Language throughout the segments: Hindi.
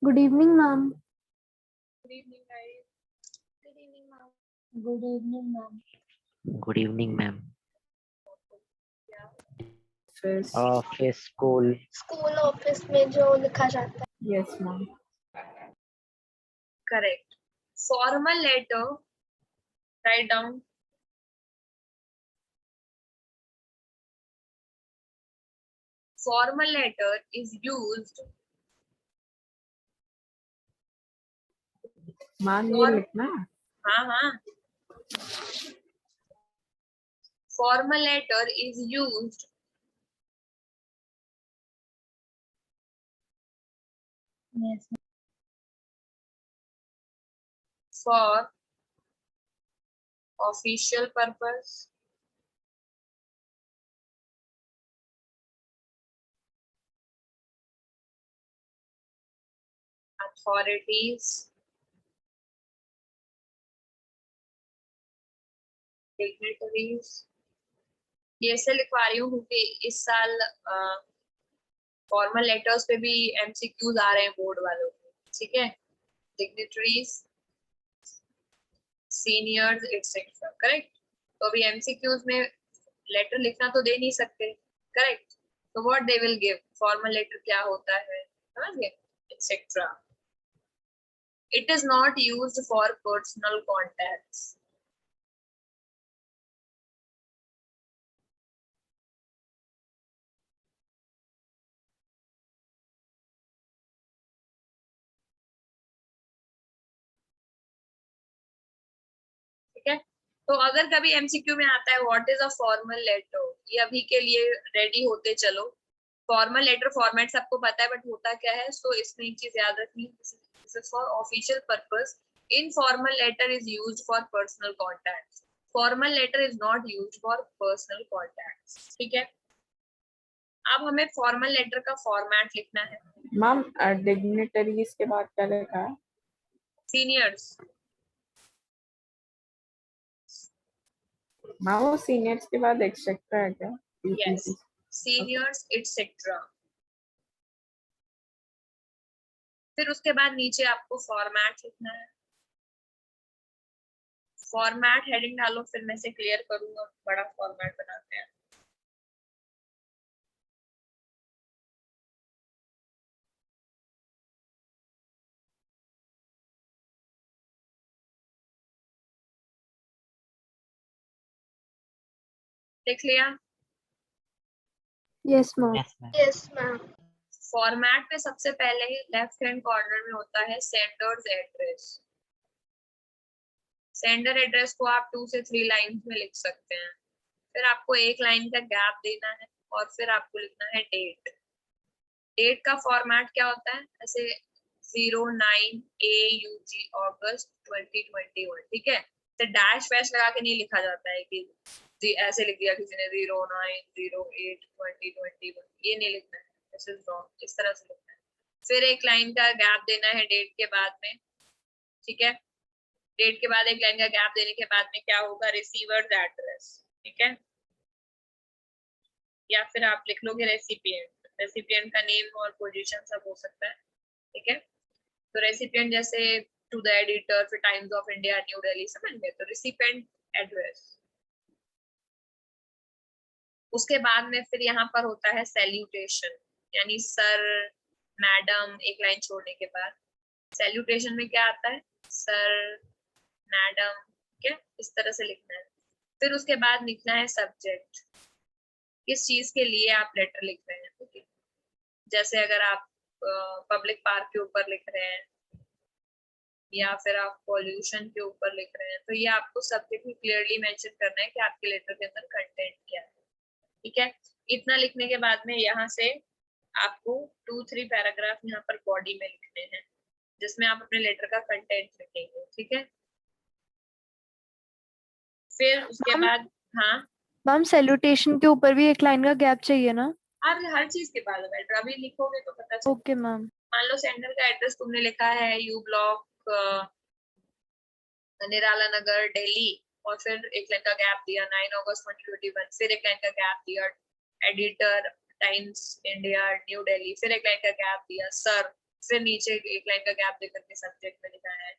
Good evening, ma'am. Good evening, guys. Good evening, ma'am. Good evening, ma'am. Good evening, ma'am. Office. Office, school. School office में जो लिखा जाता है. Yes, ma'am. Correct. Formal letter. Write down. Formal letter is used. Ma'am, ये For- लिखना है. हाँ. Formal letter is used Yes. for official purpose. Authorities. Dignitaries. ये ऐसे लिखवा रही हूँ क्योंकि इस साल फॉर्मल लेटर्स पे भी एमसीक्यूज आ रहे हैं बोर्ड वालों के. ठीक है. Dignitaries, seniors, etc. करेक्ट. तो अभी एमसीक्यूज में लेटर लिखना तो दे नहीं सकते. करेक्ट. तो what they will give. Formal letter क्या होता है समझ गए. etc. It is not used for personal contacts. ठीक है. तो अगर कभी एमसीक्यू में आता है what is a formal letter, ये अभी के लिए रेडी होते चलो. फॉर्मल लेटर फॉर्मेट सबको पता है बट होता क्या है. सो इसमें एक चीज याद रखनी. This is for official purpose. Informal letter is used for personal contacts. Formal letter is not used for personal contacts. ठीक है. अब हमें फॉर्मल लेटर का फॉर्मेट लिखना है. मैम, डिग्निटरीज के बाद क्या लिखा है? सीनियर्स. मैम, वो सीनियर्स के बाद एक्सेट्रा है क्या? यस. Seniors etcetera. फिर उसके बाद नीचे आपको फॉर्मेट लिखना है. फॉर्मेट हेडिंग डालो फिर मैं से क्लियर करूंगा. बड़ा फॉर्मेट बनाते हैं. लिख लिया. Yes, ma'am. Yes, ma'am. है. Yes ma'am. फॉर्मेट में सबसे पहले ही लेफ्ट हैंड कॉर्नर में होता है सेंडर्स एड्रेस. सेंडर एड्रेस को आप 2 से 3 लाइंस में लिख सकते हैं. फिर आपको एक लाइन का गैप देना है और फिर आपको लिखना है डेट. डेट का फॉर्मेट क्या होता है ऐसे 09 AUG अगस्त 2021. ठीक है. तो डैश वैश लगा के नहीं लिखा जाता है कि ऐसे लिख दिया किसी ने 09/08/2021. ये नहीं लिखना है. This is wrong. इस तरह से लिखना है. फिर एक लाइन का गैप देना है डेट के बाद में. ठीक है. डेट के बाद एक लाइन का गैप देने के बाद में क्या होगा रिसीवर्स एड्रेस. ठीक है. या फिर आप लिख लोगे रेसिपिएंट. रेसिपिएंट का नेम और पोजीशन सब हो सकता है. ठीक है. तो रेसिपिएंट जैसे टू द एडिटर फिर times of India new Delhi समझ गए. तो रेसिपिएंट एड्रेस. उसके बाद में फिर यहाँ पर होता है सैल्यूटेशन यानी सर मैडम एक लाइन छोड़ने के बाद. सैल्यूटेशन में क्या आता है सर मैडम. ठीक है. इस तरह से लिखना है. फिर उसके बाद लिखना है सब्जेक्ट. किस चीज के लिए आप लेटर लिख रहे हैं. ठीक है. जैसे अगर आप पब्लिक पार्क के ऊपर लिख रहे हैं या फिर आप पॉल्यूशन के ऊपर लिख रहे हैं तो ये आपको सब्जेक्ट में क्लियरली मेंशन करना है कि आपके लेटर के अंदर कंटेंट क्या है. ठीक है. इतना लिखने के बाद में यहाँ से आपको 2-3 पैराग्राफ यहाँ पर बॉडी में लिखने हैं जिसमें आप अपने लेटर का कंटेंट लिखेंगे. ठीक है. फिर उसके बाद हाँ मैम सैल्यूटेशन के ऊपर भी एक लाइन का गैप चाहिए ना? आप हर चीज के बाद लेटर अभी लिखोगे तो पता चलेगा. Okay ma'am. मान लो सेंडर का एड्रेस तुमने लिखा है यू ब्लॉक निराला नगर दिल्ली और फिर एक लाइन का गैप दिया 9 अगस्त 2021. फिर एक लाइन का गैप दिया editor times India new Delhi. फिर एक लाइन का गैप दिया सर फिर नीचे एक लाइन का गैप देकर के सब्जेक्ट में लिखा है,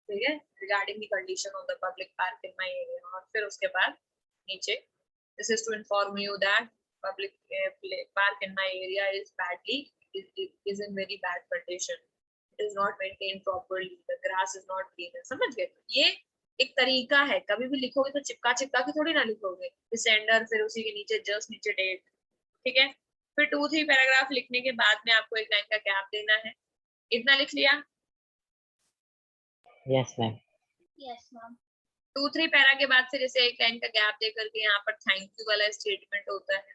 ठीक है, regarding the condition of the public park in my area, और फिर उसके बाद नीचे this is to inform you that public park in my area is badly is in very bad condition, it is not maintained properly, the grass is not clean। समझ गए? ये एक तरीका है, कभी भी लिखोगे तो चिपका चिपका के थोड़ी ना लिखोगे, सेंडर फिर उसी के नीचे जस्ट नीचे डेट, ठीक है। फिर 2-3 पैराग्राफ लिखने के बाद में आपको एक लाइन का गैप देना है। इतना लिख लिया? Yes, ma'am. Yes, ma'am. 2-3 para के बाद फिर इसे एक लाइन का गैप दे करके यहाँ पर थैंक यू वाला स्टेटमेंट होता है,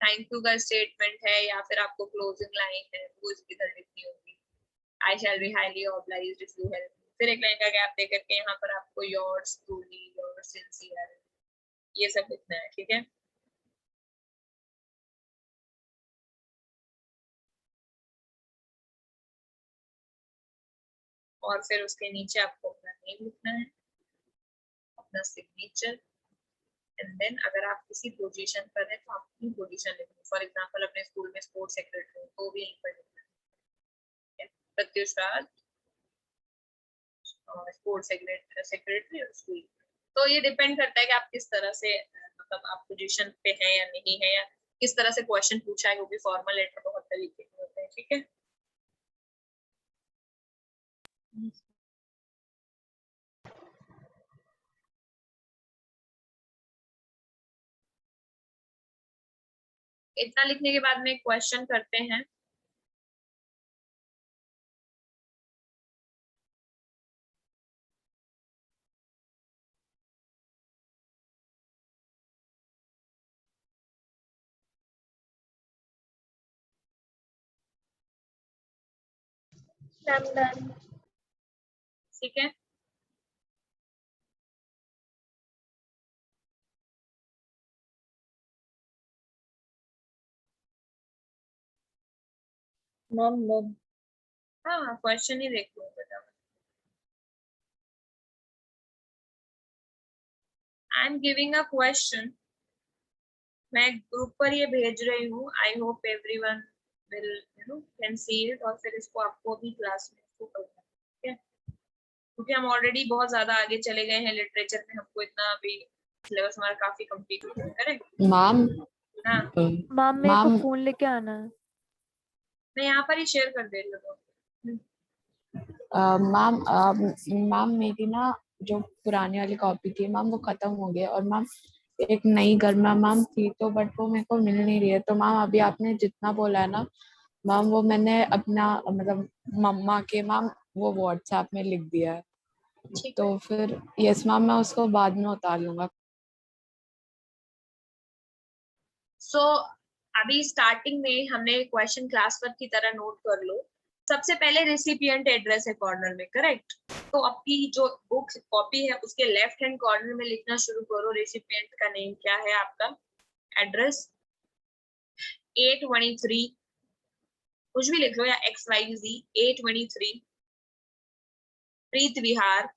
थैंक यू का स्टेटमेंट है, या फिर आपको क्लोजिंग लाइन है वो इधर लिखनी होगी, I shall be highly obliged if you help. फिर एक लाइन का गैप दे करके यहाँ पर आपको योर्स ट्रूली, योर्स सिंसियर, ये सब लिखना है, ठीक है। और फिर उसके नीचे आपको अपना नेम लिखना है, अपना सिग्नेचर, एंड देन अगर आप किसी पोजीशन पर हैं तो आप अपनी पोजीशन लिखना। फॉर एग्जांपल अपने स्कूल में स्पोर्ट्स सेक्रेटरी तो भी यहीं पर लिखना है, प्रत्युष राज और स्पोर्ट्स सेक्रेटरी और स्कूल। तो ये डिपेंड करता है कि आप किस तरह से मतलब आप पोजीशन पे हैं या नहीं है, या किस तरह से क्वेश्चन पूछा है, क्योंकि फॉर्मल लेटर बहुत तरीके के होते हैं, ठीक है। इतना लिखने के बाद में क्वेश्चन करते हैं। I'm done. ठीक है, मैम हाँ क्वेश्चन ही देख लो बेटा। I am giving a question, मैं ग्रुप पर ये भेज रही हूँ, I hope everyone will can see it, और फिर इसको आपको भी क्लास में इसको करना है, ठीक है, क्योंकि हम ऑलरेडी बहुत ज्यादा आगे चले गए हैं लिटरेचर में, हमको इतना अभी सिलेबस हमारा काफी कंप्लीट हो गया है, करेक्ट? मैम हाँ मैम मेरे को फोन लेके आना है। मैं यहाँ पर ही शेयर कर दे रही हूँ। मैम मेरी ना जो पुरानी वाली कॉपी थी मैम वो खत्म हो गई, और मैम एक नई घर में मैम थी तो बट वो मेरे को मिल नहीं रही है। तो मैम अभी आपने जितना बोला है ना मैम वो मैंने अपना मतलब मम्मा के मैम वो व्हाट्सएप में लिख दिया है, तो फिर यस मैम मैं उसको बाद में उतार लूंगा। सो अभी स्टार्टिंग में हमने क्वेश्चन क्लास वर्क की तरह नोट कर लो। सबसे पहले रेसिपिएंट एड्रेस है कॉर्नर में, करेक्ट? तो आपकी जो बुक कॉपी है उसके लेफ्ट हैंड कॉर्नर में लिखना शुरू करो, रेसिपिएंट का नेम क्या है आपका, एड्रेस 823 कुछ भी लिख लो, या XYZ 823 प्रीत विहार,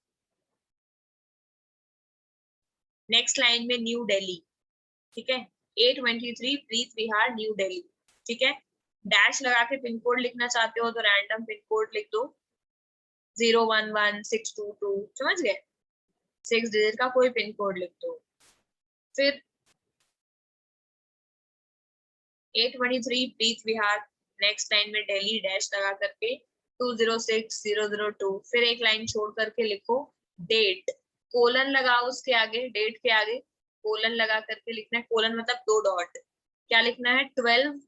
नेक्स्ट लाइन में न्यू दिल्ली, ठीक है, 823 प्रीत विहार न्यू दिल्ली, ठीक है। डैश लगा के पिन कोड लिखना चाहते हो तो रैंडम पिन कोड लिख दो 011622, समझ गए? 6 डिजिट का कोई पिन कोड लिख दो। फिर 823 प्रीत विहार, नेक्स्ट लाइन में दिल्ली डैश लगा करके 206002, फिर एक लाइन छोड़ करके लिखो डेट, कोलन लगाओ उसके आगे, डेट के आगे कोलन लगा करके लिखना है, कोलन मतलब 2 डॉट, क्या लिखना है 12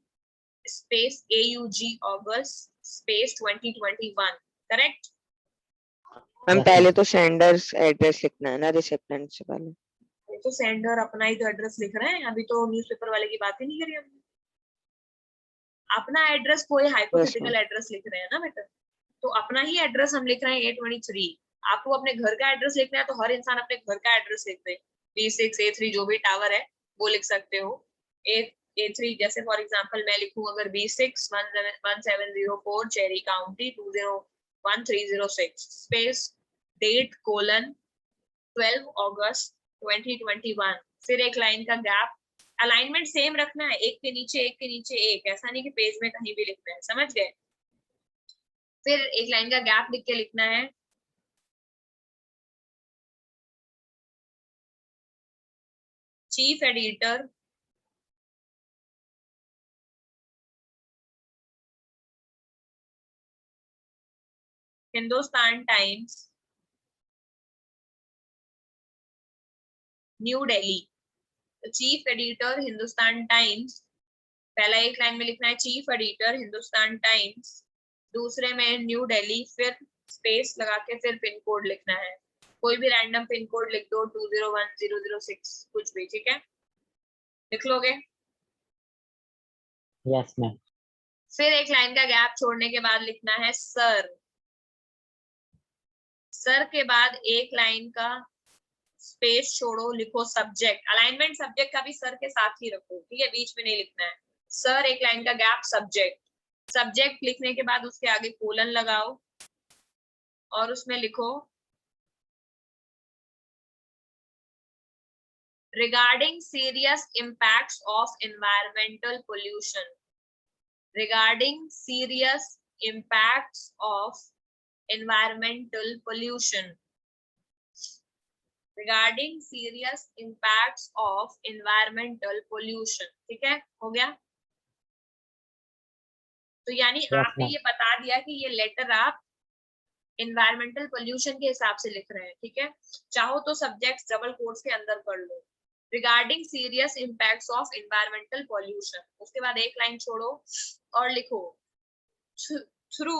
स्पेस AUG अगस्त स्पेस 2021, करेक्ट? मैम पहले तो सेंडर्स एड्रेस लिखना है ना रिसिपिएंट से पहले। तो सेंडर अपना ही तो एड्रेस लिख रहे हैं, अभी तो न्यूज़पेपर वाले की बात ही नहीं करी हमने। अपना एड्रेस कोई हाइपोथेटिकल एड्रेस लिख रहे हैं ना बेटा, तो अपना ही एड्रेस हम लिख रहे हैं 823। आपको अपने घर का एड्रेस लिखना है तो हर इंसान अपने घर का एड्रेस लिखते हैं, B6 A3 जो भी टावर है वो लिख सकते हो। A3 जैसे फॉर एग्जांपल मैं लिखूं अगर B6 1704 cherry county 201306 space date colon 12 August 2021, फिर एक लाइन का गैप, अलाइनमेंट सेम रखना है, एक के नीचे एक के नीचे एक, ऐसा नहीं कि पेज में कहीं भी लिखना है, समझ गए? फिर एक लाइन का गैप लिख के लिखना है chief editor Hindustan times new Delhi. तो चीफ एडिटर हिंदुस्तान टाइम्स, पहला एक लाइन में लिखना है चीफ एडिटर हिंदुस्तान टाइम्स, दूसरे में न्यू दिल्ली, फिर स्पेस लगा के फिर पिन कोड लिखना है। कोई भी रैंडम पिन कोड लिख दो, 201006 कुछ भी, ठीक है, लिख लोगे। Yes ma'am. फिर एक लाइन का गैप छोड़ने के बाद लिखना है सर। सर के बाद एक लाइन का स्पेस छोड़ो, लिखो सब्जेक्ट। अलाइनमेंट सब्जेक्ट का भी सर के साथ ही रखो, ठीक है, बीच में नहीं लिखना है। सर एक लाइन का गैप सब्जेक्ट, सब्जेक्ट लिखने के बाद उसके आगे कोलन लगाओ और उसमें लिखो regarding serious impacts of environmental pollution, regarding serious impacts of environmental pollution, regarding serious impacts of environmental pollution, ठीक है, हो गया। तो यानी Yes, आपने ma'am. ये बता दिया कि ये लेटर आप environmental pollution के हिसाब से लिख रहे हैं, ठीक है। चाहो तो सब्जेक्ट डबल कोट्स के अंदर पढ़ लो, regarding serious impacts of environmental pollution, उसके बाद एक लाइन छोड़ो और लिखो थ्रू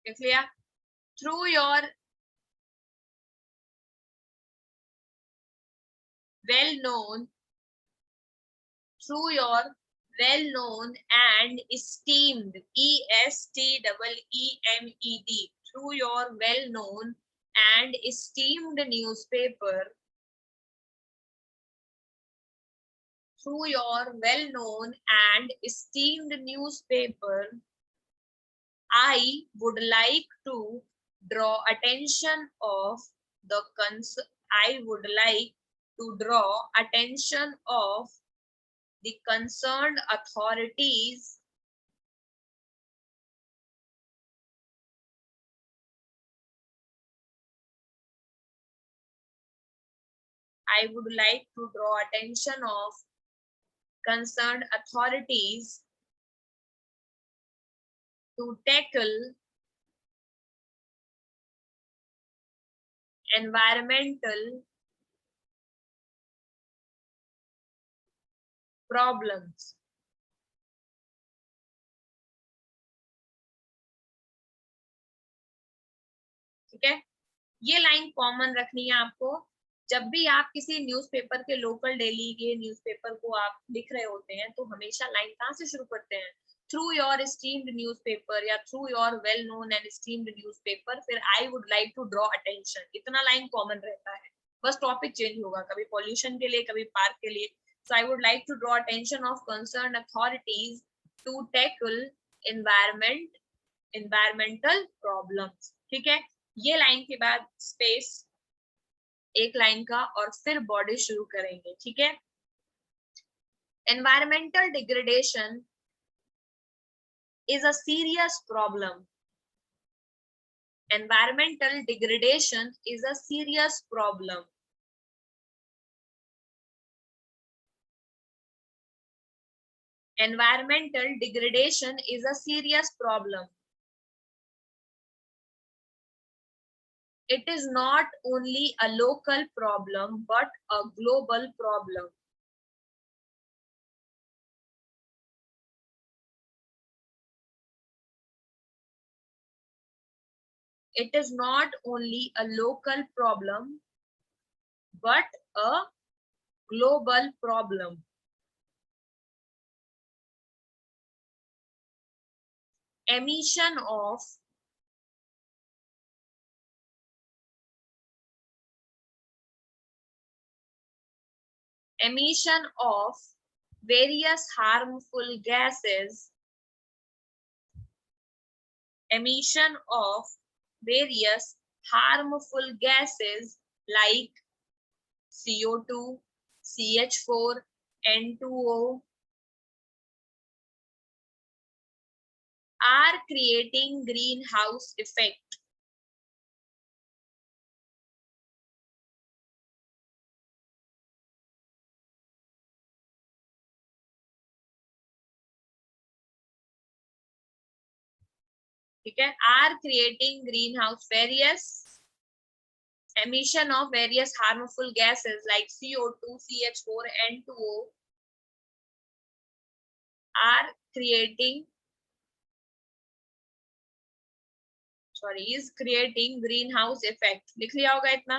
लिख लिया, through your well known, through your well known and esteemed, ESTEEMED, through your well known and esteemed newspaper, through your well known and esteemed newspaper, I would like to draw attention of the I would like to draw attention of the concerned authorities I would like to draw attention of concerned authorities to tackle environmental problems. ठीक है, ये लाइन कॉमन रखनी है आपको। जब भी आप किसी न्यूज़पेपर के लोकल दिल्ली के न्यूज़पेपर को आप लिख रहे होते हैं तो हमेशा लाइन कहाँ से शुरू करते हैं, थ्रू योर एस्टीम्ड न्यूज़पेपर या through your well known and esteemed newspaper, फिर I would like to draw attention, इतना लाइन कॉमन रहता है, बस टॉपिक चेंज होगा, कभी पॉल्यूशन के लिए कभी पार्क के लिए। So I would like to draw attention of concerned authorities to tackle environmental problems, ठीक है। ये लाइन के बाद स्पेस एक लाइन का और फिर बॉडी शुरू करेंगे, ठीक है। Environmental degradation is a serious problem. Environmental degradation is a serious problem. Environmental degradation is a serious problem. It is not only a local problem, but a global problem. It is not only a local problem, but a global problem. Emission of various harmful gases, emission of various harmful gases like CO2, CH4, N2O are creating greenhouse effect. ठीक है, are creating greenhouse, various emission of various harmful gases like CO2, CH4, N2O are creating, is creating greenhouse effect. लिख लिया होगा इतना,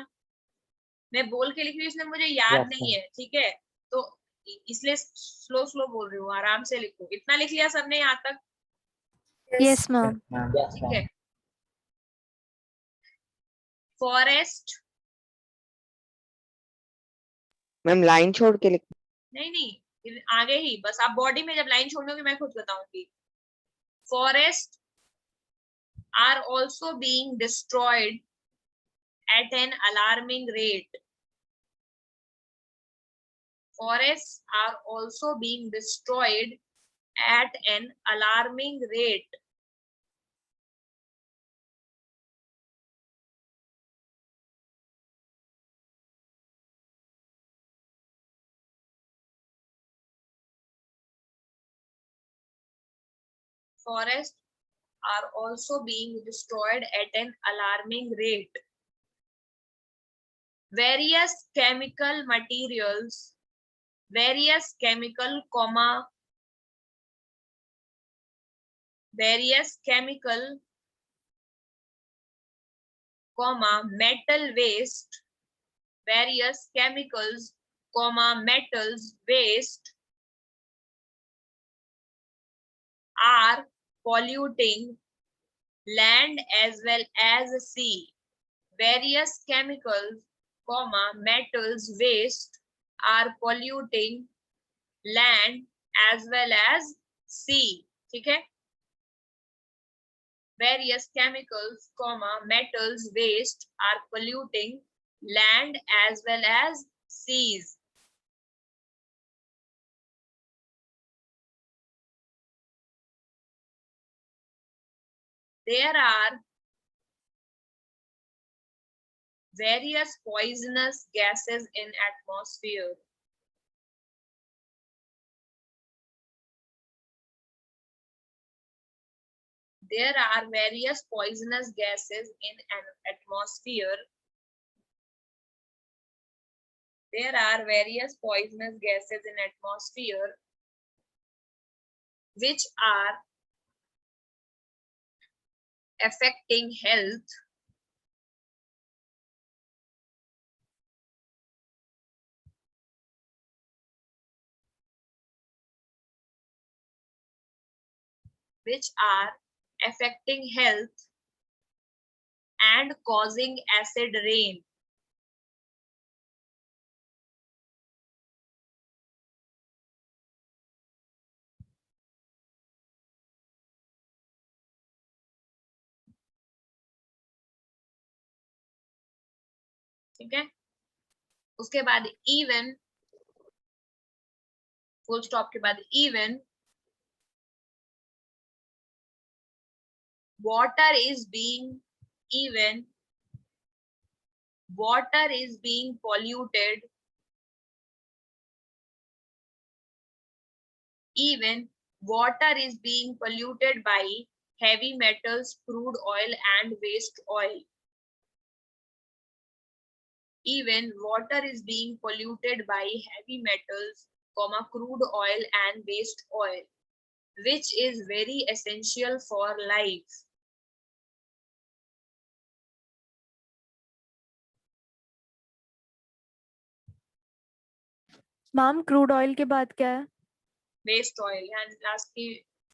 मैं बोल के लिख रही हूँ इसलिए मुझे याद Yes, नहीं है, ठीक है, तो इसलिए स्लो स्लो बोल रही हूँ, आराम से लिखो। इतना लिख लिया सबने यहाँ तक? Yes ma'am. ठीक है। फॉरेस्ट, मैम लाइन छोड़ के लिख। नहीं आगे ही, बस आप बॉडी में जब लाइन छोड़ोगे मैं खुद बताऊंगी। Forest are also being destroyed at an alarming rate. Forests are also being destroyed at an alarming rate. Forests are also being destroyed at an alarming rate. Various chemical materials, various chemical, metal waste, various chemicals, metals waste are polluting land as well as sea. Various chemicals, metals waste are polluting land as well as sea. ठीक है? Various chemicals, metals waste are polluting land as well as seas. There are various poisonous gases in atmosphere. There are various poisonous gases in an atmosphere. There are various poisonous gases in atmosphere which are affecting health, and causing acid rain. ठीक है, उसके बाद even, फुल स्टॉप के बाद even water is being polluted, even water is being polluted by heavy metals, crude oil and waste oil. Even water is being polluted by heavy metals, crude oil and waste oil, which is very essential for life. Ma'am crude oil के बाद क्या है? Waste oil, यहाँ लास्ट की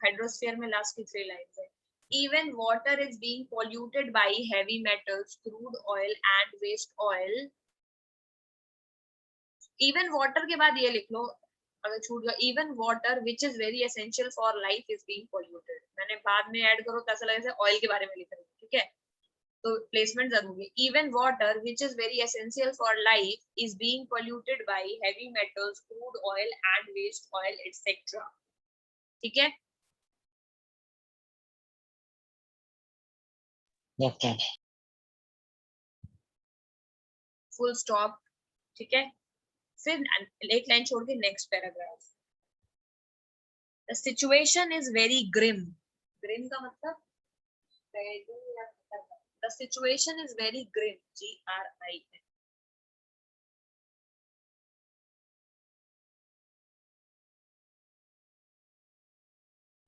हाइड्रोस्फीयर में लास्ट की 3 लाइन्स है. Even water is being polluted by heavy metals, crude oil and waste oil. Even water के बाद ये लिख लो अगर छूट गया, even water which is very essential for life is being polluted. मैंने बाद में ऐड करो तो ऐसा लगे जैसे ऑयल के बारे में लिख रही हूँ, ठीक है? तो प्लेसमेंट जरूरी. Even water which is very essential for life is being polluted by heavy metals, crude oil and waste oil etcetera. ठीक है. Yes, ma'am. Full stop. ठीक है. फिर एक लाइन छोड़ के next paragraph. The situation is very grim. Grim का मतलब the situation is very grim. GRIM.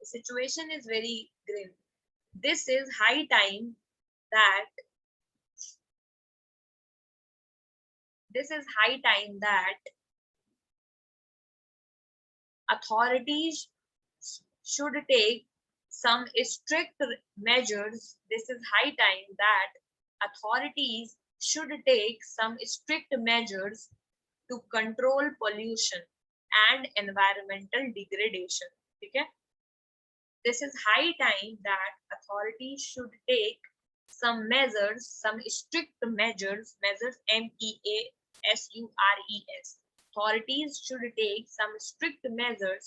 The situation is very grim. This is high time that authorities should take some strict measures. This is high time that authorities should take some strict measures to control pollution and environmental degradation. ठीक है. This is high time that authorities should take some measures, some strict measures, MEASURES. Authorities should take some strict measures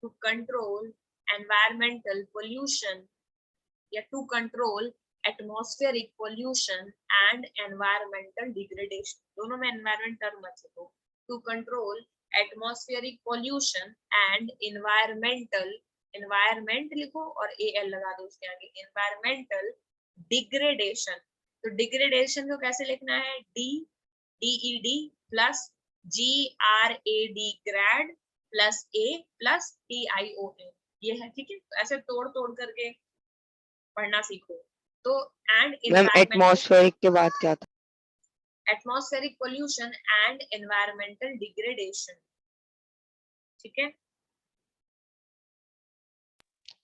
to control environmental pollution, to control atmospheric pollution and environmental degradation. दोनों में environment term अच्छे तो. To control atmospheric pollution and environment लिखो और AL लगा दो उसके आगे. environmental degradation. तो degradation को कैसे लिखना है? DED plus GRAD grad plus A plus TION. ये है. ठीक है. ऐसे तोड़ करके पढ़ना सीखो. तो एंड मैम एटमॉस्फेरिक के बाद क्या था? atmospheric pollution and environmental degradation. ठीक है.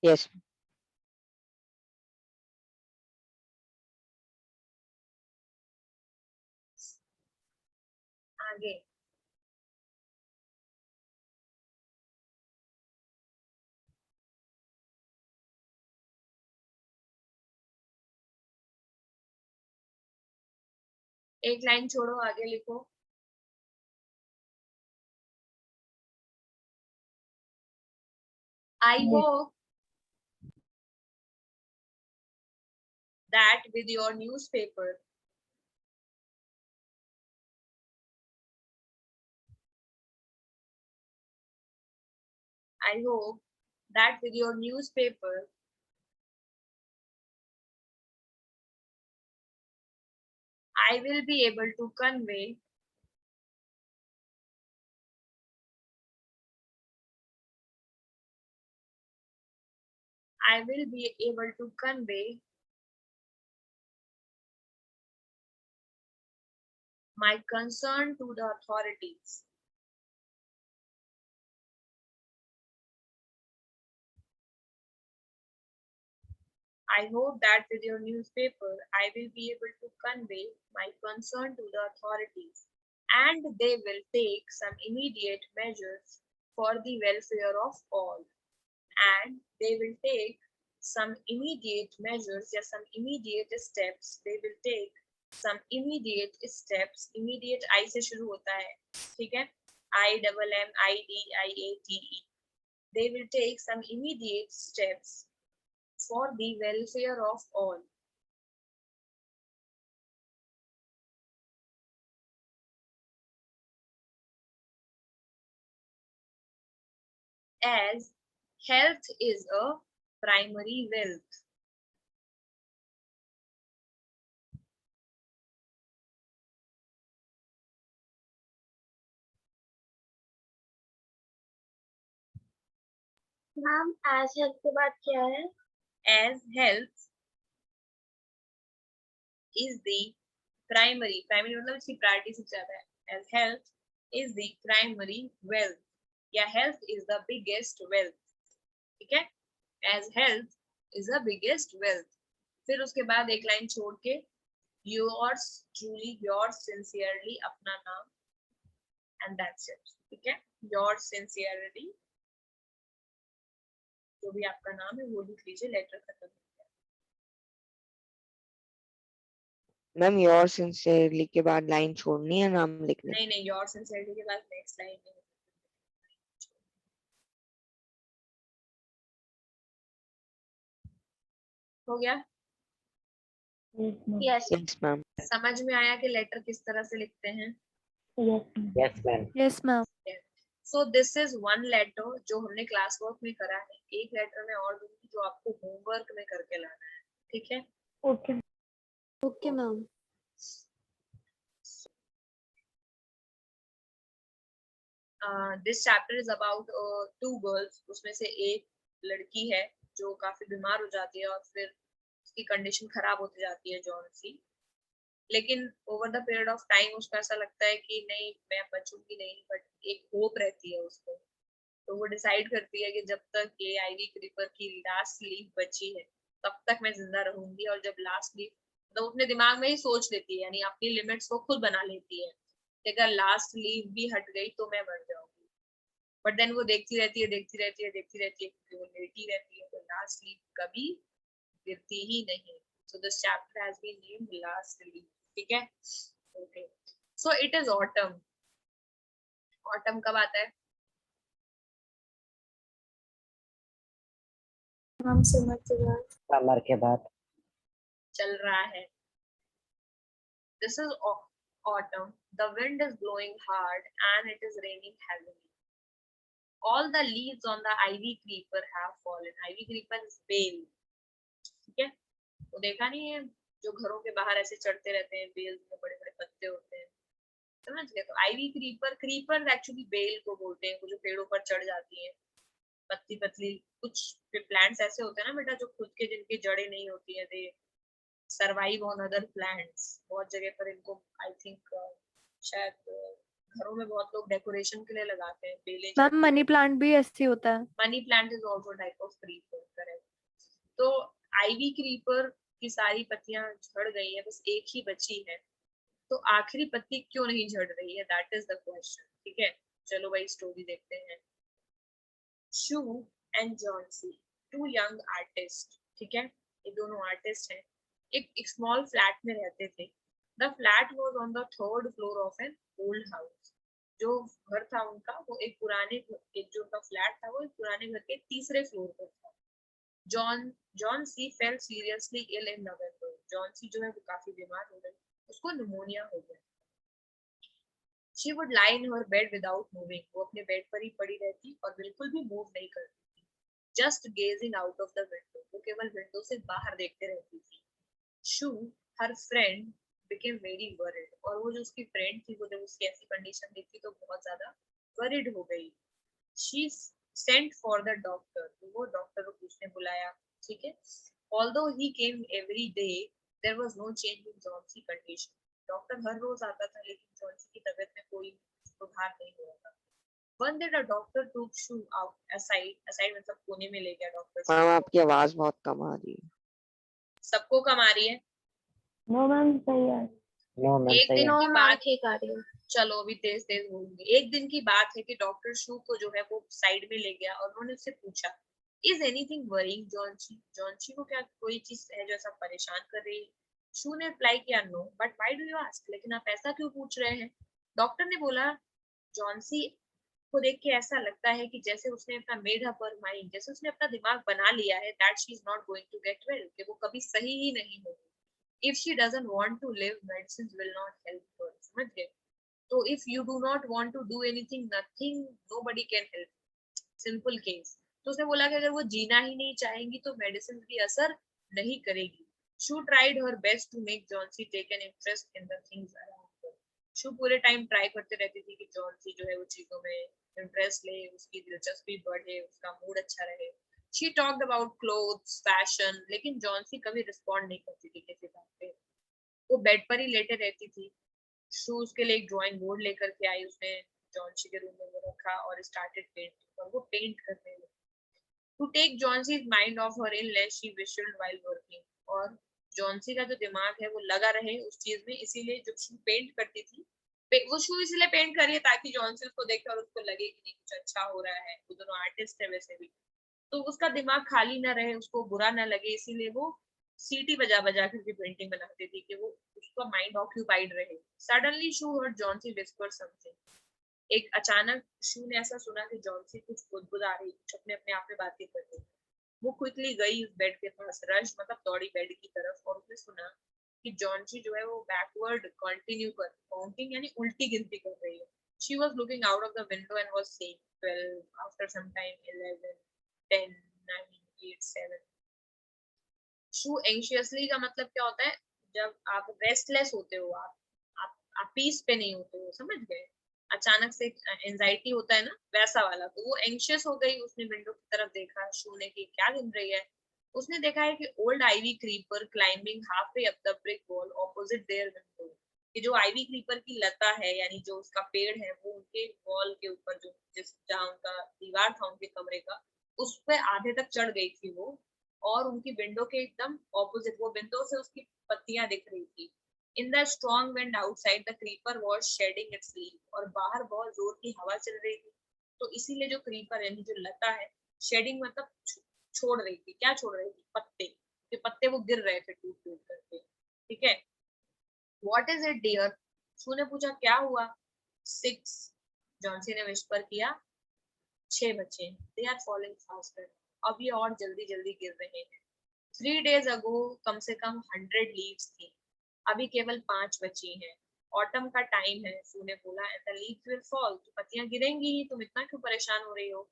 यस. आगे एक लाइन छोड़ो, आगे लिखो. I hope that with your newspaper I hope that with your newspaper I will be able to convey my concern to the authorities. I hope that with your newspaper, I will be able to convey my concern to the authorities, and they will take some immediate measures for the welfare of all. And they will take some immediate measures, या some immediate steps. They will take some immediate steps. Immediate I से शुरू होता है. ठीक है. IMMIDIATE. They will take some immediate steps for the welfare of all. As health is a primary wealth. Ma'am as health के बाद क्या है? As health is the primary मतलब इसकी प्रायोरिटी सबसे ज्यादा है. As health is the primary wealth, या health is the biggest wealth. ठीक है. As health is the biggest wealth. फिर उसके बाद एक लाइन छोड़ के yours truly, yours sincerely, अपना नाम, and that's it. ठीक है. yours sincerely, जो भी आपका नाम है वो लिख लीजिए. लेटर खत्म. मैम योर सिंसियरली के बाद लाइन छोड़नी है नाम लिखने नहीं नहीं, योर सिंसियरली के बाद नेक्स्ट लाइन नहीं। हो गया? यस यस मैम समझ में आया कि लेटर किस तरह से लिखते हैं? Yes Yes, ma'am. Yes ma'am. So this is one letter जो हमने क्लास वर्क में करा है। एक लेटर में और दूंगी जो आपको होमवर्क में करके लाना है, ठीक है? Okay okay ma'am. This chapter is about two girls. उसमें से एक लड़की है जो काफी बीमार हो जाती है और फिर उसकी कंडीशन खराब होती जाती है, जॉन सी। लेकिन over the period of time उसको ऐसा लगता है कि नहीं मैं बचूंगी नहीं, बट एक होप रहती है उसको। तो वो डिसाइड करती है कि जब तक ये आईवी क्रीपर की लास्ट लीफ बची है तब तक मैं जिंदा रहूंगी। और जब लास्ट लीफ तो अपने दिमाग में ही सोच लेती है, यानी अपनी लिमिट्स को खुद बना लेती है कि अगर लास्ट लीफ भी हट गई तो मैं मर जाऊंगी। बट देन वो देखती रहती है क्योंकि वो लेटी रहती है, तो लास्ट लीफ कभी गिरती ही नहीं। So this chapter has been named last leaf, ठीक है? Okay, so it is autumn. Autumn कब आता है? हम समझ गए Summer के बाद चल रहा है। This is autumn. The wind is blowing hard and it is raining heavily. All the leaves on the ivy creeper have fallen. Ivy creeper is pale. ठीक है? तो देखा नहीं है जो घरों के बाहर ऐसे चढ़ते रहते हैं, बेल्स में बड़े बड़े पत्ते होते हैं, समझ गए? तो आईवी क्रीपर, क्रीपर एक्चुअली बेल को बोलते हैं, जो पेड़ों पर चढ़ जाती है, पतली पतली। कुछ प्लांट्स ऐसे होते हैं ना बेटा जो खुद के जिनकी जड़ें नहीं होती है, दे सर्वाइव ऑन अदर प्लांट्स। बहुत जगह पर इनको आई थिंक शायद घरों में बहुत लोग डेकोरेशन के लिए लगाते हैं बेलें। मैम मनी प्लांट भी ऐसे होता है। Money plant is also type of creeper, correct. तो आईवी क्रीपर की सारी पत्तियां झड़ गई है, बस एक ही बची है। तो आखिरी पत्ती क्यों नहीं झड़ रही है, दैट इज द क्वेश्चन, ठीक है? चलो भाई स्टोरी देखते हैं। Sue and Johnsy, two young artist, ठीक है? ये दोनों आर्टिस्ट हैं, एक स्मॉल फ्लैट में रहते थे। The flat was on the third floor of an old house. जो घर था उनका वो एक पुराने जो उनका फ्लैट था वो एक पुराने घर के तीसरे फ्लोर पर था। Johnsy fell seriously ill in November. Johnsy जो है वो काफी बीमार हो गई, उसको निमोनिया हो गया। She would lie in her bed without moving. वो अपने बेड पर ही पड़ी रहती और बिल्कुल भी मूव नहीं करती थी। Just gazing out of the window. वो केवल विंडो से बाहर देखते रहती थी। Shoo, her friend, became very worried. और वो जो उसकी फ्रेंड थी वो जब उसकी ऐसी कंडीशन देखी तो बहुत ज्यादा worried हो गई। She sent for the doctor. तो वो डॉक्टर को उसने बुलाया, ठीक है? Although he came every day, there was no change in John's condition. Doctor हर रोज आता था लेकिन जॉन्सी की तबीयत में कोई सुधार नहीं हुआ था। One day the doctor took Shoo out aside मतलब कोने में ले गया डॉक्टर। मैम आपकी आवाज बहुत कम आ रही है। सबको कम आ रही है? नो मैम सही है No, ma'am. एक सही दिन है। की बात, ठीक आ रही है चलो अभी तेज तेज बोलूंगी। एक दिन की बात है कि डॉक्टर शू को जो है वो साइड में ले गया और उन्होंने उससे पूछा, is anything worrying Johnsy? Johnsy को क्या कोई चीज है जो ऐसा परेशान कर रही है? शू ने रिप्लाई किया, no, but why do you ask? लेकिन आप ऐसा क्यों पूछ रहे हैं? डॉक्टर ने बोला, जॉन्सी को देख के ऐसा लगता है कि जैसे उसने अपना मेड अप हर माइंड, जैसे उसने अपना दिमाग बना लिया है that she is not going to get well, कि वो कभी सही ही नहीं होगी। If she doesn't want to live, medicine will not help her. समझ गए? तो if you do not want to do anything, nothing, nobody can help. Simple case. तो उसने बोला कि अगर वो जीना ही नहीं चाहेंगी तो मेडिसिन भी असर नहीं करेगी। Sue tried her best to make Johnsy take an interest in the things around her. Sue पूरे टाइम ट्राई करते रहती थी कि जॉन्सी जो है वो चीजों में इंटरेस्ट ले, उसकी दिलचस्पी बढ़े, उसका मूड अच्छा रहे। She talked about clothes, fashion, लेकिन जॉन्सी कभी रिस्पॉन्ड नहीं करती थी किसी बात पे। वो बेड पर ही लेटे रहती थी। शूज के लिए एक ड्राइंग बोर्ड लेकर के आई, उसने जॉन्सी के रूम में वो रखा और स्टार्टेड पेंटिंग, और वो पेंट करने लगी। To take Johnsy's mind off her illness she whistled while working. और जॉन्सी का जो दिमाग है वो लगा रहे उस चीज में, इसीलिए जब शू पेंट करती थी, वो शू इसलिए पेंट कर रही है ताकि जॉन्सी उसको देखे और उसको लगे कि नहीं कुछ अच्छा हो रहा है। वो दोनों आर्टिस्ट है वैसे भी, तो उसका दिमाग खाली ना रहे, उसको बुरा ना लगे, इसीलिए वो सीटी बजा बजा करके पेंटिंग बनाती थी कि वो उसका माइंड ऑक्यूपाइड रहे. सडनली शू हर्ड जॉन्सी विस्पर समथिंग. एक अचानक शू ने ऐसा सुना कि जॉन्सी कुछ बुदबुदा रही, कुछ अपने अपने आप में बातें कर रही. वो क्विकली गई उस बेड के पास, रश मतलब दौड़ी बेड की तरफ, और उसने सुना कि जॉन्सी जो है वो बैकवर्ड कंटिन्यू कर काउंटिंग यानी उल्टी गिनती कर रही है. She was looking out of the window and was saying 12, after some time 11, 10, 9, 8, 7. Shoe anxiously का मतलब क्या होता है? जब आप रेस्टलेस होते हो, आप पीस पे नहीं होते हो, समझ गए? अचानक से एंजाइटी होता है ना, वैसा वाला. तो वो एंशियस हो गई, उसने विंडो की तरफ देखा, शू ने कि क्या गिन रही है. उसने देखा है कि old ivy creeper climbing half way up the brick wall opposite there window. कि जो आईवी क्रीपर की लता है यानी जो उसका पेड़ है, वो उनके वॉल के ऊपर जो जहाँ उनका दीवार था उनके कमरे का, उस पे आधे तक चढ़ गई थी वो, और उनकी विंडो के एकदम ऑपोजिट, वो विंडो से उसकी पत्तियां दिख रही थी. In the strong wind outside the creeper was shedding its leaf. और बाहर बहुत जोर की हवा चल रही थी, तो इसीलिए जो क्रीपर यानी जो लता है, शेडिंग मतलब छोड़ रही थी. क्या छोड़ रही थी? पत्ते. कि पत्ते वो गिर रहे थे टूट टूट करके. ठीक है. What is it dear? Sue ने पूछा क्या हुआ? 6. जॉन्सी ने विस्पर किया. 6 बच्चे. They are falling faster. अब ये और जल्दी जल्दी गिर रहे हैं. 3 days ago कम से कम 100 लीव्स थी, अभी केवल 5 बची हैं. ऑटम का टाइम है, शू ने बोला, and the leaves will fall. तो पत्तियां गिरेंगी ही, तुम इतना क्यों परेशान हो रही हो?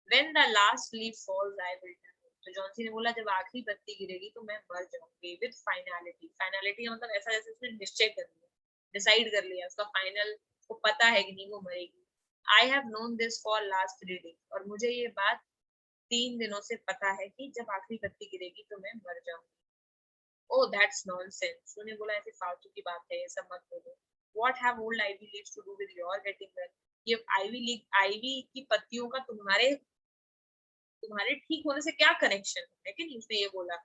When the last leaf falls I will die. तो जॉन्सी ने बोला जब आखिरी पत्ती गिरेगी तो मैं मर जाऊंगी. With finality. फाइनलिटी का मतलब ऐसा जैसे उसने निश्चय कर लिया, डिसाइड कर लिया, उसका फाइनल, को पता है कि नहीं वो मरेगी. I have known this for last 3 days. और मुझे ये बात 3 दिनों से पता है कि जब आखिरी पत्ती गिरेगी तो मैं मर जाऊंगी. Oh, that's nonsense. उन्होंने बोला ऐसे फालतू की बात है, ये सब मत बोलो. What have old ivy leaves to do with your getting well? ये आईवी की पत्तियों का तुम्हारे ठीक होने से क्या कनेक्शन है कि नहीं? उसने ये बोला.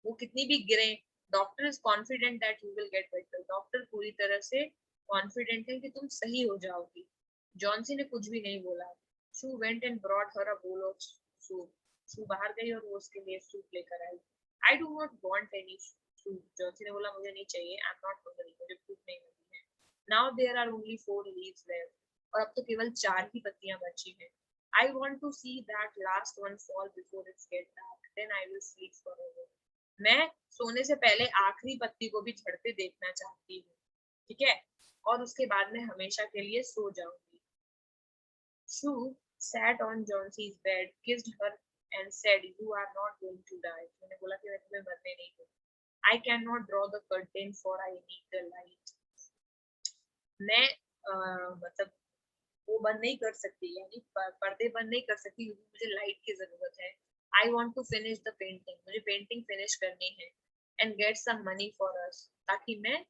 वो कितनी भी गिरे, doctor is confident that you will get better. Doctor पूरी तरह से कॉन्फिडेंट है कि तुम सही हो जाओगी. जॉन्सी ने कुछ भी नहीं बोला. She went and brought her a bowl of soup. शू बाहर गई और वो उसके लिए सूप लेकर आई. I do not want any soup. Johnsy ने बोला मुझे नहीं चाहिए. I am not hungry. मुझे भूख नहीं लगी है. Now there are only 4 leaves left. और अब तो केवल 4 ही पत्तियां बची हैं. I want to see that last one fall before it gets dark. Then I will sleep forever. मैं सोने से पहले आखिरी पत्ती को भी झड़ते देखना चाहती हूँ. ठीक है. और उसके बाद मैं हमेशा के लिए सो जाऊंगी. Shoo sat on Johnsie's bed, kissed her, and said, "You are not going to die." मैंने बोला कि मैं तुम्हें मरने नहीं दूँ. I cannot draw the curtain for I need the light. मैं मतलब वो बंद नहीं कर सकती, यानी पर्दे बंद नहीं कर सकती क्योंकि मुझे लाइट की जरूरत है. I want to finish the painting. मुझे पेंटिंग फिनिश करनी है. And get some money for us. ताकि मैं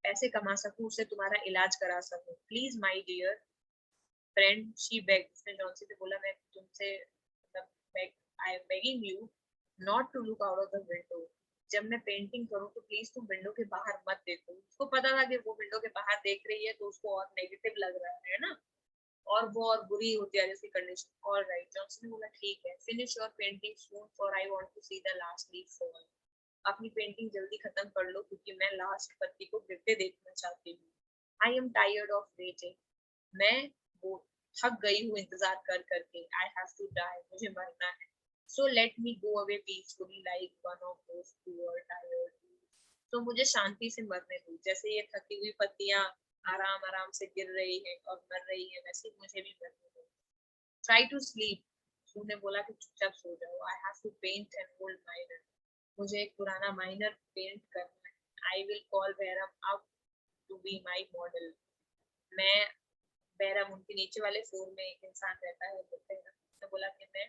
पैसे कमा सकूं, उससे तुम्हारा इलाज करा सकूं. Please my dear friend, she beg. उसने जॉन्सी से बोला मैं तुमसे मतलब I am begging you not to look out of the window. जब मैं पेंटिंग करूं तो प्लीज तुम विंडो के बाहर मत देखो. उसको पता था कि वो विंडो के बाहर देख रही है तो उसको और नेगेटिव लग रहा है ना, और वो और बुरी होती है जैसी कंडीशन. All right. जॉन्सन ने बोला ठीक है. Finish your painting soon for I want to see the last leaf fall. अपनी पेंटिंग जल्दी खत्म कर लो क्योंकि मैं लास्ट पत्ती को गिरते देखना चाहती हूँ. I am tired of waiting. मैं वो थक गई हूँ इंतजार कर करके. I have to die. मुझे मरना है. So let me go away peacefully like one of those poor tired. तो मुझे शांति से मरने दो, जैसे ये थकी हुई पत्तियां आराम आराम से गिर रही है और मर रही है, वैसे मुझे भी मरने दो. Try to sleep. उन्होंने बोला कि चुपचाप सो जाओ. I have to paint an old miner. मुझे एक पुराना माइनर पेंट करना है. I will call Behrman up to be my model. मैं बैरम, उनके नीचे वाले फ्लोर में एक इंसान रहता है, उसने बोला कि मैं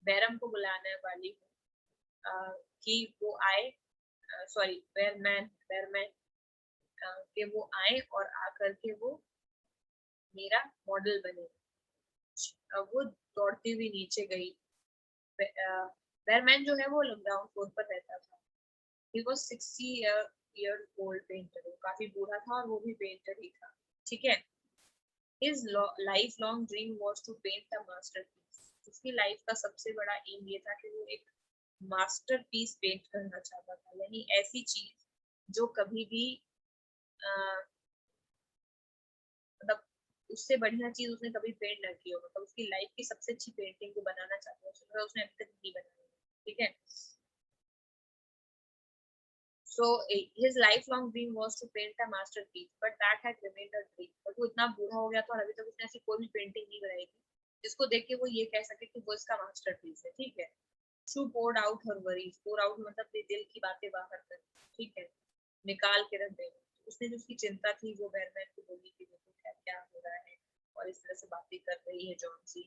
बैरम को बुलाने वाली हूँ कि वो आए, सॉरी बैरमैन कि वो आए और आकर के वो मेरा मॉडल बने. वो दौड़ती हुई नीचे गई. बैरमैन जो है वो ग्राउंड फ्लोर पर रहता था. He was 60 years old painter. वो काफी बूढ़ा था और वो भी पेंटर ही था. ठीक है. His lifelong dream was to paint a masterpiece. उसकी लाइफ का सबसे बड़ा एम ये था कि वो एक मास्टरपीस पेंट करना चाहता था, यानी ऐसी चीज जो कभी भी मतलब उससे बढ़िया चीज उसने कभी पेंट ना की हो, मतलब उसकी लाइफ की सबसे अच्छी पेंटिंग को बनाना चाहता है, उसने अभी तक नहीं बनाई, ठीक है। So his lifelong dream was to paint a masterpiece, but that had remained a dream. But वो इतना बूढ़ा हो गया था और अभी तक उसने ऐसी कोई भी पेंटिंग नहीं बनाई थी जिसको देख के वो ये कह सके कि वो इसका मास्टरपीस है, ठीक है। She poured out her worries. Pour out मतलब अपने दिल की बातें बाहर कर, ठीक है, निकाल के रख देना। उसने जो उसकी चिंता थी वो बैरमैन को बोली कि देखो क्या क्या हो रहा है, और इस तरह से बातें कर रही है Johnsy.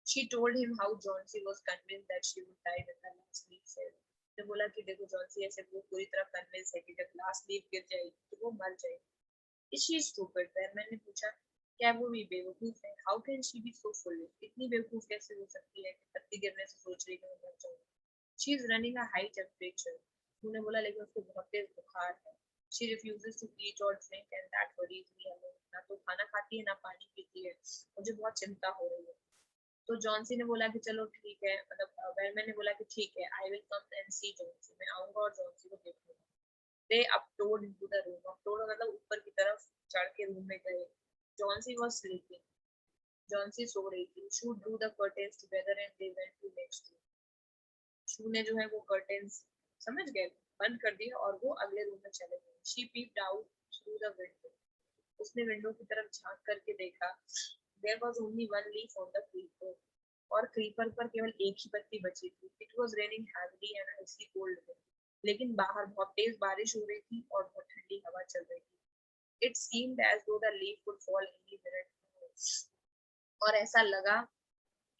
She told him how Johnsy was convinced that she would die when the last leaf fell. ने बोला कि देखो जॉन्सी ऐसे वो पूरी तरह कन्विंस है कि जब लास्ट लीफ गिर जाएगी तो वो मर जाएगी। Is she stupid? बैरमैन ने पूछा, क्या वो भी बेवकूफ है? How can she be so foolish? इतनी बेवकूफ कैसे हो सकती है कि पत्ती गिरने से सोच रही है मैं मर जाऊंगी। She is running a high temperature. उन्होंने बोला लेकिन उसको बहुत तेज बुखार है। She refuses to eat or drink and that worries me a lot. ना तो खाना खाती है ना पानी पीती है, मुझे बहुत चिंता हो रही है। तो जॉन्सी ने बोला कि चलो ठीक है, मतलब बैरमैन ने बोला कि ठीक है, I will come and see Johnsy, मैं आऊंगा और जॉन्सी को देखूंगा। They tiptoed into the room, tiptoed मतलब ऊपर की तरफ चढ़ के रूम में गए। जॉन्सी वाज स्लीपिंग, जॉन्सी सो रही थी। She drew the curtains together and they went to next room. She ने जो है वो कर्टेन्स समझ गए बंद कर दिए और वो अगले रूम में चले गए। She peeped out through the window, उसने विंडो की तरफ झांक करके देखा। There was only one leaf on the creeper, और क्रीपर पर केवल एक ही पत्ती बची थी। It was raining heavily and icy cold wind, लेकिन बाहर बहुत तेज बारिश हो रही थी और बहुत ठंडी हवा चल रही थी। इट सीम्ड एज दो the leaf would fall any minute, और ऐसा लगा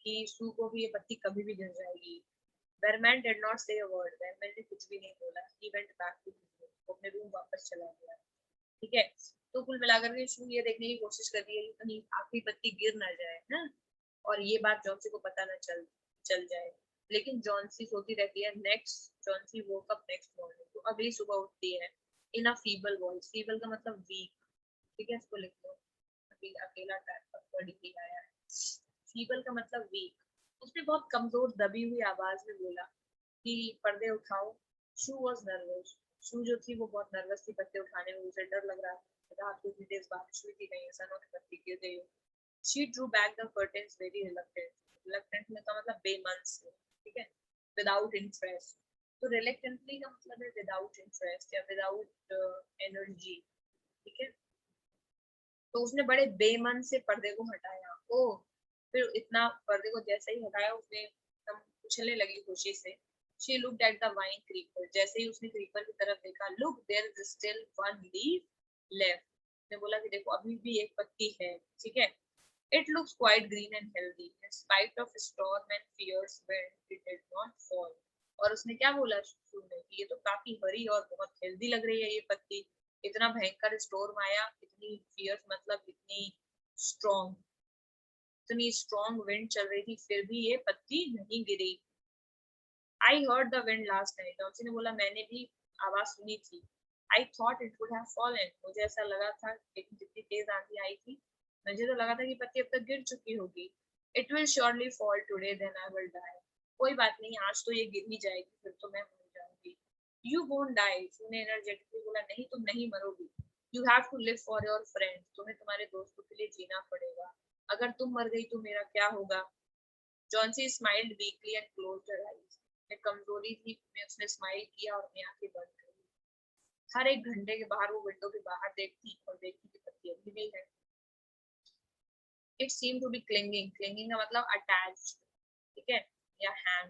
कि सू को भी ये पत्ती कभी भी गिर जाएगी। बैरमैन डिड नॉट से अ वर्ड, बैरमैन ने कुछ भी नहीं बोला। He went back to his room, वो अपने रूम वापस चला गया, ठीक है। तो कुल मिलाकर के शू ये देखने की कोशिश कर रही है कि कहीं आखिरी पत्ती गिर ना जाए ना, और ये बात जॉन्सी को पता ना चल जाए। लेकिन जॉन्सी सोती रहती है। Next Johnsy woke up next morning, तो अगली सुबह उठती है इन अ फीबल वॉइस। फीबल का मतलब वीक, ठीक है, इसको लिख लो, अभी अकेला टाइप का वर्ड ही आया है। फीबल का मतलब वीक। उसने बहुत कमजोर दबी हुई आवाज में बोला कि पर्दे उठाओ। शू वाज नर्वस, शू जो थी वो बहुत नर्वस थी पर्दे उठाने में, उसे डर लग रहा था। रात को इतनी तेज बारिश हुई थी, कहीं ऐसा ना हो कि पत्ती गिर गई हो। She drew back the curtains very reluctant. Reluctant में का मतलब बेमन से, ठीक है, without interest। तो reluctantly का मतलब है without interest या without energy, ठीक है। तो उसने बड़े बेमन से पर्दे को हटाया। ओ, फिर इतना पर्दे को जैसे ही हटाया उसने एकदम उछलने लगी खुशी से। She looked at the vine creeper, जैसे ही उसने क्रीपर की तरफ देखा। Look, there is still one leaf left। ने बोला कि देखो अभी भी एक पत्ती है, ठीक है। It looks quite green and healthy. In spite of storm and fierce wind, it did not fall. और उसने क्या बोला शुरू में कि ये तो काफी हरी और बहुत हेल्दी लग रही है ये पत्ती। इतना भयंकर स्टॉर्म आया, इतनी फियर्स मतलब इतनी स्ट्रॉन्ग विंड चल रही थी, फिर भी ये पत्ती नहीं गिरी। I heard the wind last night. Johnsy ने बोला मैंने भी आवाज सुनी थी। I thought it would have fallen. मुझे ऐसा लगा था, लेकिन जितनी तेज आंधी आई थी मुझे तो लगा था कि पत्ती अब तक गिर चुकी होगी। It will surely fall today, then I will die. कोई बात नहीं, आज तो ये गिर ही जाएगी, फिर तो मैं मर जाऊंगी। You won't die. उसने एनर्जेटिकली बोला, नहीं तुम नहीं मरोगी। You have to live for your friends. तुम्हें तुम्हारे दोस्तों के लिए जीना पड़ेगा। अगर तुम मर गई तो मेरा क्या होगा? Johnsy smiled weekly and closed her eyes. में कमजोरी थी में उसने स्माइल किया और अपनी आंखें बंद कर ली। हर एक घंटे के बाहर वो विंडो के बाहर देखती और देखती कि पत्ती अभी भी है। It seemed to be clinging. Clinging का मतलब attached, ठीक है, या hang,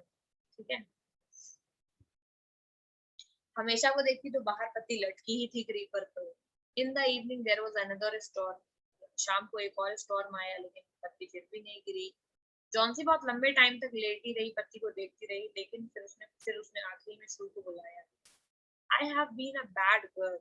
ठीक है। हमेशा वो देखती तो बाहर पत्ती लटकी ही थी क्रीपर पर। In the evening there was another storm. शाम को एक और स्टॉर्म आया, लेकिन पत्ती फिर भी नहीं गिरी। जॉन्सी बहुत लंबे टाइम तक लेटी रही, पत्ती को देखती रही, लेकिन फिर उसने आखिरी में शू को बुलाया। I have been a bad girl.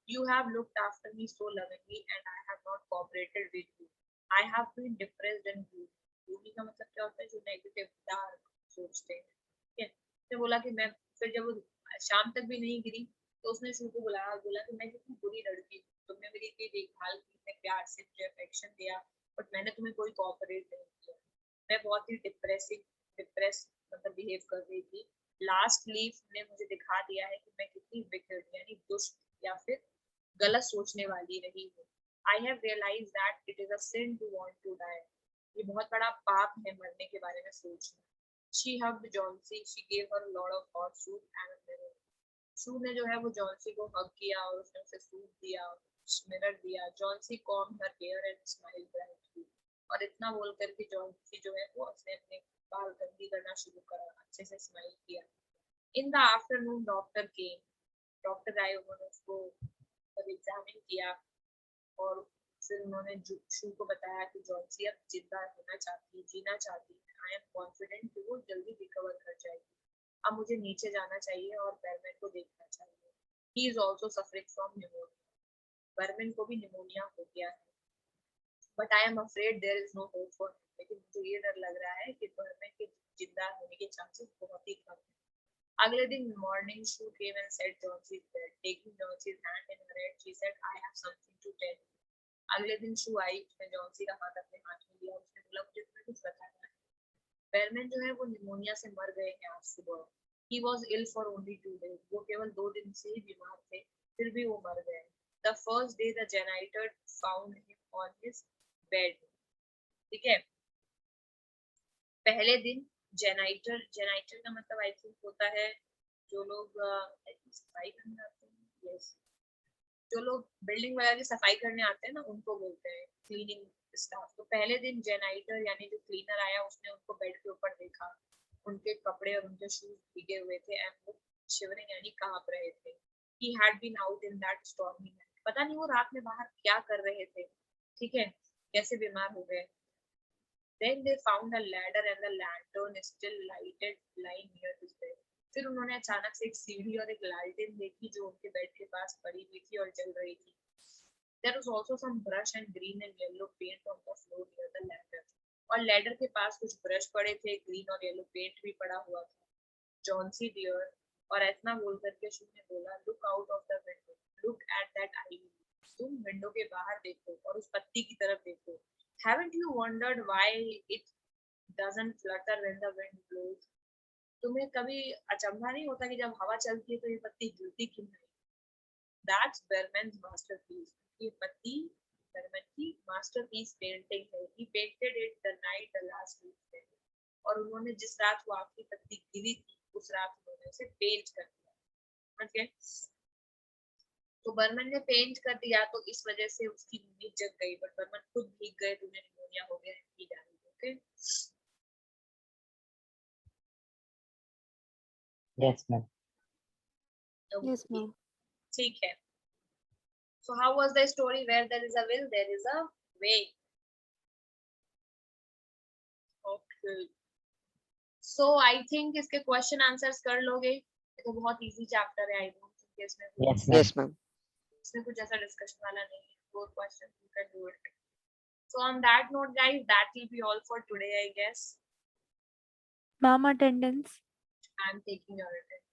You have looked after me so lovingly and I have not cooperated with you. I have been depressed and gloomy. Gloomy का मतलब क्या होता है? जो नेगेटिव, डार्क सोचते हैं, ठीक है। उसने बोला कि मैं फिर जब वो शाम तक भी नहीं गिरी तो उसने शू को बुलाया और बोला कि मैं कितनी बुरी लड़की हूँ, तुमने मेरी इतनी देखभाल की, मैं प्यार से मुझे अफेक्शन दिया, बट मैंने तुम्हें कोई कोऑपरेट नहीं किया। मैं बहुत ही डिप्रेस मतलब बिहेव कर रही थी लास्ट लीफ ने मुझे दिखा दिया है कि मैं कितनी विकेट यानी दुष्ट या फिर गलत सोचने वाली रही हूँ. I have realized that it is a sin to want to die. ये बहुत बड़ा पाप है मरने के बारे में सोचना. She hugged Johnsy. She gave her a lot of hot soup and a mirror. शू ने जो है वो जॉन्सी को हग किया और उसने उसे सूप दिया, मिरर दिया. Johnsy combed her hair and smiled brightly. और इतना बोलकर के जॉन्सी जो है वो उसने अपने बाल गंदी करना शुरू करा, अच्छे से स्माइल किया. In the afternoon doctor came. Doctor आए, उन्होंने उसको एग्जामिन किया और फिर उन्होंने शू को बताया कि जॉन्सी अब जिंदा होना चाहती है, जीना चाहती है. आई एम कॉन्फिडेंट कि वो जल्दी रिकवर कर जाएगी. अब मुझे नीचे जाना चाहिए और बर्मन को देखना चाहिए. He is also suffering from pneumonia. Behrman को भी निमोनिया हो गया है. But I am afraid there is no hope for him. लेकिन मुझे ये डर लग रहा है कि बर्मन के जिंदा होने के चांसेस बहुत ही कम हैं. अगले दिन morning Sue came and said Johnsy is dead. Taking Johnsy's hand in her hand she said I have something to tell. अगले दिन शू आई, उसने जॉन्सी का हाथ अपने हाथ में लिया. उसने बोला मुझे तुम्हें कुछ बताना है. बेरमैन जो है वो निमोनिया से मर गए हैं आज सुबह. He was ill for only 2 days. वो केवल 2 दिन से ही बीमार थे, फिर भी वो मर गए. The first day the janitor found him on his bed. ठीक है. पहले दिन janitor का मतलब आई थिंक होता है जो लोग सफाई करने आते हैं. Yes. जो लोग बिल्डिंग वगैरह की सफाई करने आते हैं ना, उनको बोलते हैं क्लीनिंग स्टाफ. तो पहले दिन जेनाइटर यानी जो क्लीनर आया उसने उनको बेड के ऊपर देखा. उनके कपड़े और उनके शूज भीगे हुए थे एंड वो शिवरिंग यानी कांप रहे थे. He had been out in that stormy night. पता नहीं वो रात में बाहर क्या कर रहे थे. ठीक है, कैसे बीमार हो गए. Then they found a ladder and the lantern still lighted lying near his bed. फिर उन्होंने अचानक से एक सीढ़ी और एक लालटेन देखी जो उनके बेड के पास पड़ी हुई थी और जल रही थी. There was also some brush and green and yellow paint on the floor near the ladder. और लैडर के पास कुछ ब्रश पड़े थे, ग्रीन और येलो पेंट भी पड़ा हुआ था. Johnsy dear. और इतना बोल करके शू ने बोला look out of the window, look at that ivy. तुम विंडो के बाहर देखो और उस पत्ती की तरफ देखो. Haven't you wondered why it doesn't flutter when the wind blows? तुम्हें कभी अचंभा नहीं होता कि जब हवा चलती है तो ये पत्ती हिलती क्यों नहीं? That's Berman's masterpiece. ये पत्ती बर्मन की मास्टरपीस पेंटिंग है. He painted it the night the last leaf fell. और उन्होंने जिस रात वो आखिरी पत्ती गिरी थी उस रात उन्होंने उसे पेंट कर दिया. ओके, तो बर्मन ने पेंट कर दिया तो इस वजह से उसकी नींद जग गई. बट बर्मन खुद भीग गए तो उन्हें निमोनिया हो गया. Okay. Yes, ma'am. Yes, ma'am. ठीक है. So how was the story? Where there is a will, there is a way. Okay. So I think इसके question answers कर लोगे. ये तो बहुत easy chapter है. I don't think इसमें Yes, ma'am. Yes, ma'am. इसमें कुछ ऐसा discussion वाला नहीं है. 4 questions you can do it. So on that note, guys, that will be all for today, I guess. Ma'am, attendance. I'm taking your attendance.